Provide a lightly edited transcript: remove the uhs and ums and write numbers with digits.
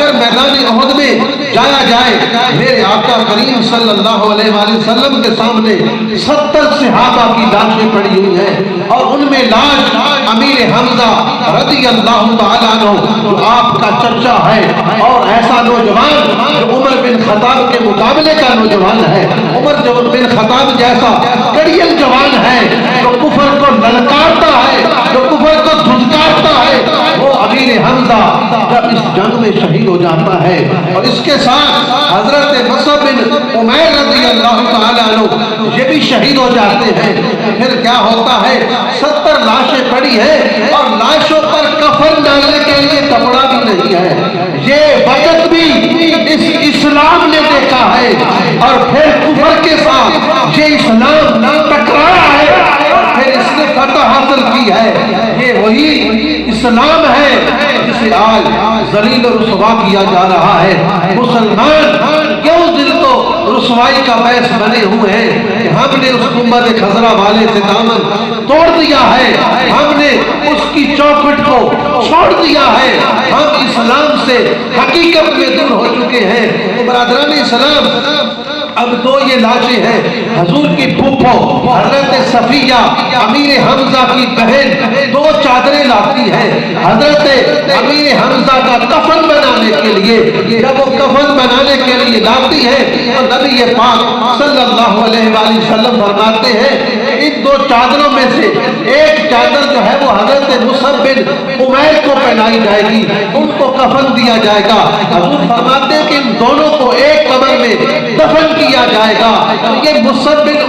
اگر میدان احد میں جایا جائے، میرے آقا کریم صلی اللہ علیہ وآلہ وسلم کے سامنے 70 صحابہ کی لاشیں پڑی ہوئی ہیں، اور ان میں لاش امیر حمزہ رضی اللہ تعالیٰ عنہ جو آپ کا چچا ہے، اور ایسا نوجوان جو عمر بن خطاب کے مقابلے کا نوجوان ہے، عمر بن خطاب جیسا کڑیل جوان ہے جو کفر کو للکارتا ہے، جو کفر کو دھتکارتا ہے، وہ امیر حمزہ جب اس جنگ میں شہید ہو جاتا ہے، اور اس کے ساتھ حضرت مصعب بن عمیر رضی اللہ تعالیٰ عنہ یہ بھی شہید ہو جاتے ہیں۔ پھر کیا ہوتا ہے؟ 70 لاشیں پڑی ہیں، اور لاشوں پر کفن ڈالنے کے لیے کپڑا بھی نہیں ہے۔ یہ وقت بھی اس اسلام نے دیکھا ہے، اور پھر کفر کے ساتھ یہ اسلام ٹکرایا ہے، اور پھر اس نے فتح حاصل کی ہے۔ یہ وہی اسلام ہے جسے آج ذلیل و رسوا کیا جا رہا ہے۔ مسلمان کیوں دل کو رسوائی کا باعث بنے ہوئے ہیں کہ ہم نے اس گنبد خضرا والے سے دامن توڑ دیا ہے، ہم نے اس کی چوکھٹ کو چھوڑ دیا ہے، ہم اسلام سے حقیقت میں دور ہو چکے ہیں۔ برادران اسلام، اب دو یہ لاشیں ہیں، حضور کی پھوپھو حضرت صفیہ امیر حمزہ کی بہن 2 چادریں لاتی ہے حضرت امیر حمزہ کا کفن بنانے کے لیے۔ جب وہ کفن بنانے کے لیے لاتی ہے تو نبی پاک صلی اللہ علیہ وآلہ وسلم فرماتے ہیں ان 2 چادروں میں سے ایک چادر جو ہے وہ حضرت مصعب بن عمیر کو پہنائی جائے گی، ان کو کفن دیا جائے گا۔ حضور فرماتے ہیں کہ ان دونوں کو ایک قبر میں دفن کیا جائے گا۔ یہ مصعب بن